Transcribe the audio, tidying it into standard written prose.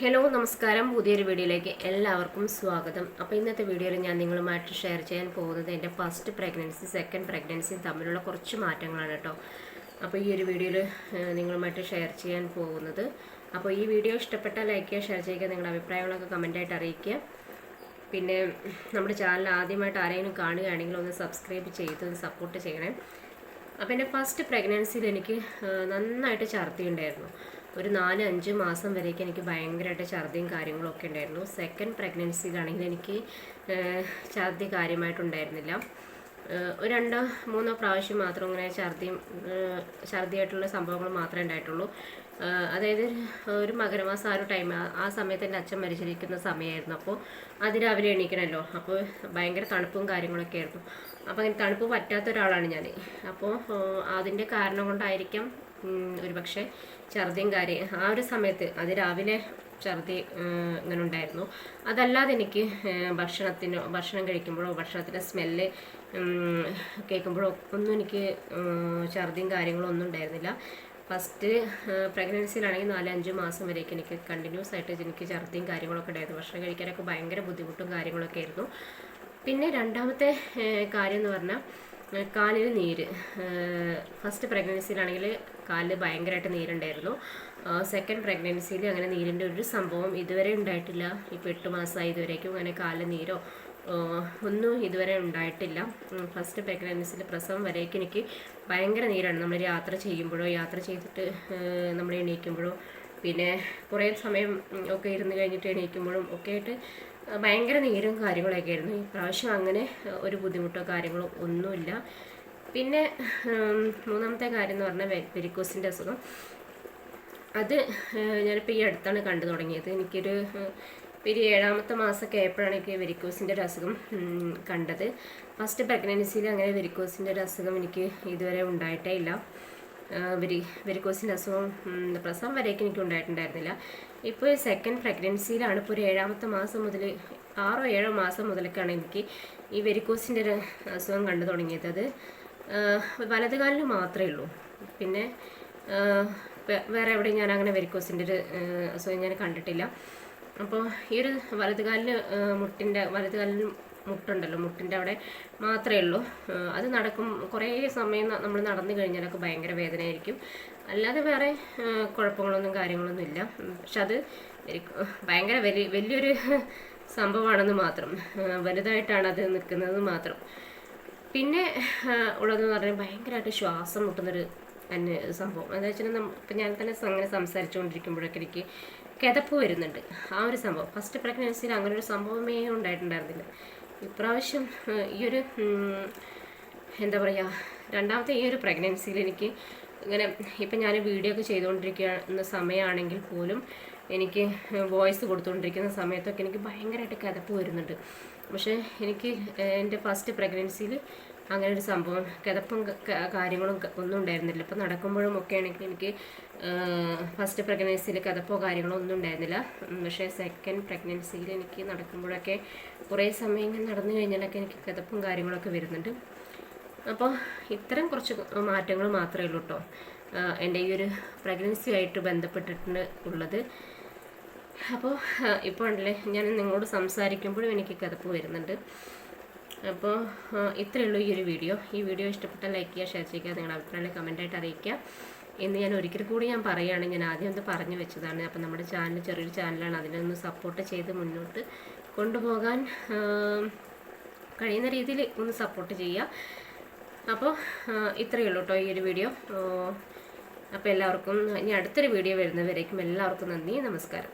Hello നമസ്കാരം, പുതിയൊരു വീഡിയോയിലേക്ക് എല്ലാവർക്കും സ്വാഗതം. അപ്പോൾ ഇന്നത്തെ വീഡിയോയിൽ ഞാൻ നിങ്ങളുമായിട്ട് ഷെയർ ചെയ്യാൻ പോകുന്നത് എൻ്റെ ഫസ്റ്റ് പ്രഗ്നൻസി സെക്കൻഡ് പ്രഗ്നൻസിയും തമ്മിലുള്ള കുറച്ച് മാറ്റങ്ങളാണ് കേട്ടോ. അപ്പോൾ ഈ ഒരു വീഡിയോയിൽ നിങ്ങളുമായിട്ട് ഷെയർ ചെയ്യാൻ പോകുന്നത്. അപ്പോൾ ഈ വീഡിയോ ഇഷ്ടപ്പെട്ടാൽ ലൈക്ക് ചെയ്യുക, ഷെയർ ചെയ്യുക, നിങ്ങളുടെ അഭിപ്രായങ്ങളൊക്കെ കമൻറ്റായിട്ട് അറിയിക്കുക. പിന്നെ നമ്മുടെ ചാനൽ ആദ്യമായിട്ട് ആരെങ്കിലും കാണുകയാണെങ്കിൽ ഒന്ന് സബ്സ്ക്രൈബ് ചെയ്ത് സപ്പോർട്ട് ചെയ്യണേ. അപ്പോൾ എൻ്റെ ഫസ്റ്റ് പ്രഗ്നൻസിയിൽ എനിക്ക് നന്നായിട്ട് ഛർദി ഉണ്ടായിരുന്നു. ഒരു 4-5 മാസം വരേക്ക് എനിക്ക് ഭയങ്കരമായിട്ട് ഛർദിയും കാര്യങ്ങളൊക്കെ ഉണ്ടായിരുന്നു. സെക്കൻഡ് പ്രഗ്നൻസിയിലാണെങ്കിൽ എനിക്ക് ഛർദി കാര്യമായിട്ടുണ്ടായിരുന്നില്ല. ഒരു 2-3 പ്രാവശ്യം മാത്രം ഇങ്ങനെ ഛർദിയായിട്ടുള്ള സംഭവങ്ങൾ മാത്രമേ ഉണ്ടായിട്ടുള്ളൂ. അതായത് ഒരു മകരമാസം ആ ഒരു ടൈം, ആ സമയത്ത് എൻ്റെ അച്ഛൻ മരിച്ചിരിക്കുന്ന സമയമായിരുന്നു. അപ്പോൾ അതിരാവിലെ എണീക്കണമല്ലോ, അപ്പോൾ ഭയങ്കര തണുപ്പും കാര്യങ്ങളൊക്കെ ആയിരുന്നു. അപ്പോൾ അങ്ങനെ തണുപ്പ് പറ്റാത്ത ഒരാളാണ് ഞാൻ. അപ്പോൾ അതിൻ്റെ കാരണം കൊണ്ടായിരിക്കാം ഒരു പക്ഷേ ഛർദിയും കാര്യം ആ ഒരു സമയത്ത് അതിരാവിലെ ഛർദി ഇങ്ങനെ ഉണ്ടായിരുന്നു. അതല്ലാതെ എനിക്ക് ഭക്ഷണം കഴിക്കുമ്പോഴോ ഭക്ഷണത്തിൻ്റെ സ്മെല്ല് കേൾക്കുമ്പോഴോ ഒന്നും എനിക്ക് ഛർദിയും കാര്യങ്ങളോ ഒന്നും ഉണ്ടായിരുന്നില്ല. ഫസ്റ്റ് പ്രഗ്നൻസിയിലാണെങ്കിൽ 4-5 മാസം വരേക്ക് എനിക്ക് കണ്ടിന്യൂസ് ആയിട്ട് എനിക്ക് ഛർദിയും കാര്യങ്ങളൊക്കെ ഉണ്ടായിരുന്നു. ഭക്ഷണം കഴിക്കാനൊക്കെ ഭയങ്കര ബുദ്ധിമുട്ടും കാര്യങ്ങളൊക്കെ ആയിരുന്നു. പിന്നെ രണ്ടാമത്തെ കാര്യം എന്ന് പറഞ്ഞാൽ കാലിൽ നീര്. ഫസ്റ്റ് പ്രഗ്നൻസിയിലാണെങ്കിൽ കാലിൽ ഭയങ്കരമായിട്ട് നീരുണ്ടായിരുന്നു. സെക്കൻഡ് പ്രഗ്നൻസിയിൽ അങ്ങനെ നീരിൻ്റെ ഒരു സംഭവം ഇതുവരെ ഉണ്ടായിട്ടില്ല. ഇപ്പോൾ 8 മാസമായി ഇതുവരേക്കും അങ്ങനെ കാലിൽ നീരോ ഒന്നും ഇതുവരെ ഉണ്ടായിട്ടില്ല. ഫസ്റ്റ് പ്രഗ്നൻസിയിൽ പ്രസവം വരേക്കും എനിക്ക് ഭയങ്കര നീരാണ്. നമ്മൾ യാത്ര ചെയ്യുമ്പോഴോ യാത്ര ചെയ്തിട്ട് നമ്മൾ എണീക്കുമ്പോഴോ പിന്നെ കുറേ സമയം ഒക്കെ ഇരുന്ന് കഴിഞ്ഞിട്ട് എണീക്കുമ്പോഴും ഒക്കെ ആയിട്ട് ഭയങ്കര നീരും കാര്യങ്ങളൊക്കെ ആയിരുന്നു. ഈ പ്രാവശ്യം അങ്ങനെ ഒരു ബുദ്ധിമുട്ടോ കാര്യങ്ങളോ ഒന്നുമില്ല. പിന്നെ മൂന്നാമത്തെ കാര്യം എന്ന് പറഞ്ഞാൽ വെരിക്കോസിൻ്റെ അസുഖം. അത് ഞാനിപ്പോൾ ഈ അടുത്താണ് കണ്ടു തുടങ്ങിയത്. എനിക്കൊരു 7-ാമത്തെ മാസമൊക്കെ ആയപ്പോഴാണ് എനിക്ക് വെരിക്കോസിൻ്റെ ഒരു അസുഖം കണ്ടത്. ഫസ്റ്റ് പ്രഗ്നൻസിയിൽ അങ്ങനെ വെരിക്കോസിൻ്റെ ഒരു അസുഖം എനിക്ക് ഇതുവരെ ഉണ്ടായിട്ടേ ഇല്ല. വെരിക്കോസിൻ്റെ അസുഖം പ്രസവം വരേക്കും എനിക്ക് ഉണ്ടായിട്ടുണ്ടായിരുന്നില്ല. ഇപ്പോൾ സെക്കൻഡ് പ്രഗ്നൻസിയിലാണ്. ഇപ്പോൾ ഒരു 7-ാമത്തെ മാസം മുതൽ 6-7 മാസം മുതലൊക്കെയാണ് എനിക്ക് ഈ വെരിക്കോസിൻ്റെ ഒരു അസുഖം കണ്ടു തുടങ്ങിയത്. അത് വലതുകാലിന് മാത്രമേ ഉള്ളൂ. പിന്നെ വേറെ എവിടെയും ഞാൻ അങ്ങനെ വെരിക്കോസിൻ്റെ ഒരു അസുഖം ഞാൻ കണ്ടിട്ടില്ല. അപ്പോൾ ഈ ഒരു വലതുകാലിന് വലതുകാലിന് മുട്ടുണ്ടല്ലോ, മുട്ടിൻ്റെ അവിടെ മാത്രമേ ഉള്ളൂ. അത് കുറേ സമയം നമ്മൾ നടന്നു കഴിഞ്ഞാലൊക്കെ ഭയങ്കര വേദനയായിരിക്കും. അല്ലാതെ വേറെ കുഴപ്പങ്ങളൊന്നും കാര്യങ്ങളൊന്നും ഇല്ല. പക്ഷെ അത് ഭയങ്കര വലിയൊരു സംഭവമാണെന്ന് മാത്രം, വലുതായിട്ടാണ് അത് നിൽക്കുന്നത് മാത്രം. പിന്നെ ഉള്ളതെന്ന് പറഞ്ഞാൽ ഭയങ്കരമായിട്ട് ശ്വാസം മുട്ടുന്നൊരു സംഭവം. എന്താ വെച്ചാൽ ഇപ്പം ഞാൻ തന്നെ അങ്ങനെ സംസാരിച്ചുകൊണ്ടിരിക്കുമ്പോഴൊക്കെ എനിക്ക് കിതപ്പ് വരുന്നുണ്ട്. ആ ഒരു സംഭവം ഫസ്റ്റ് പ്രഗ്നൻസിയിൽ അങ്ങനെ ഒരു സംഭവമേ ഉണ്ടായിട്ടുണ്ടായിരുന്നില്ല. ഇപ്രാവശ്യം ഈ ഒരു എന്താ പറയുക, രണ്ടാമത്തെ ഈ ഒരു പ്രഗ്നൻസിയിൽ എനിക്ക് ഇങ്ങനെ ഇപ്പം ഞാൻ വീഡിയോ ഒക്കെ ചെയ്തുകൊണ്ടിരിക്കുന്ന സമയമാണെങ്കിൽ പോലും എനിക്ക് വോയിസ് കൊടുത്തുകൊണ്ടിരിക്കുന്ന സമയത്തൊക്കെ എനിക്ക് ഭയങ്കരമായിട്ട് കിതപ്പ് വരുന്നുണ്ട്. പക്ഷേ എനിക്ക് എൻ്റെ ഫസ്റ്റ് പ്രഗ്നൻസിയിൽ അങ്ങനെ ഒരു സംഭവം കിതപ്പും കാര്യങ്ങളും ഒന്നും ഉണ്ടായിരുന്നില്ല. ഇപ്പം നടക്കുമ്പോഴും ഒക്കെ ആണെങ്കിൽ എനിക്ക് ഫസ്റ്റ് പ്രഗ്നൻസിയിൽ കിതപ്പോ കാര്യങ്ങളോ ഒന്നും ഉണ്ടായിരുന്നില്ല. പക്ഷേ സെക്കൻഡ് പ്രഗ്നൻസിയിൽ എനിക്ക് നടക്കുമ്പോഴൊക്കെ കുറേ സമയം ഇങ്ങനെ നടന്നു കഴിഞ്ഞാലൊക്കെ എനിക്ക് കിതപ്പും കാര്യങ്ങളൊക്കെ വരുന്നുണ്ട്. അപ്പോൾ ഇത്തരം കുറച്ച് മാറ്റങ്ങൾ മാത്രമേ ഉള്ളൂ കേട്ടോ എൻ്റെ ഈ ഒരു പ്രഗ്നൻസി ആയിട്ട് ബന്ധപ്പെട്ടിട്ടുണ്ട് ഉള്ളത്. അപ്പോൾ ഇപ്പോൾ ഉണ്ടല്ലേ, ഞാൻ നിങ്ങളോട് സംസാരിക്കുമ്പോഴും എനിക്ക് കിതപ്പ് വരുന്നുണ്ട്. അപ്പോൾ ഇത്രയേ ഉള്ളൂ ഈ ഒരു വീഡിയോ. ഈ വീഡിയോ ഇഷ്ടപ്പെട്ടാൽ ലൈക്ക് ചെയ്യുക, ഷെയർ ചെയ്യുക, നിങ്ങളുടെ അഭിപ്രായങ്ങൾ കമൻറ്റായിട്ട് അറിയിക്കുക എന്ന് ഞാൻ ഒരിക്കൽ കൂടി പറയുകയാണ്. ഞാൻ ആദ്യം ഒന്ന് പറഞ്ഞു വെച്ചതാണ്. അപ്പോൾ നമ്മുടെ ചാനൽ ചെറിയൊരു ചാനലാണ്, അതിനൊന്ന് സപ്പോർട്ട് ചെയ്ത് മുന്നോട്ട് കൊണ്ടുപോകാൻ കഴിയുന്ന രീതിയിൽ ഒന്ന് സപ്പോർട്ട് ചെയ്യുക. അപ്പോൾ ഇത്രയേ ഉള്ളൂ കേട്ടോ ഈ ഒരു വീഡിയോ. അപ്പോൾ എല്ലാവർക്കും ഇനി അടുത്തൊരു വീഡിയോ വരുന്നവരേക്കും എല്ലാവർക്കും നന്ദി, നമസ്കാരം.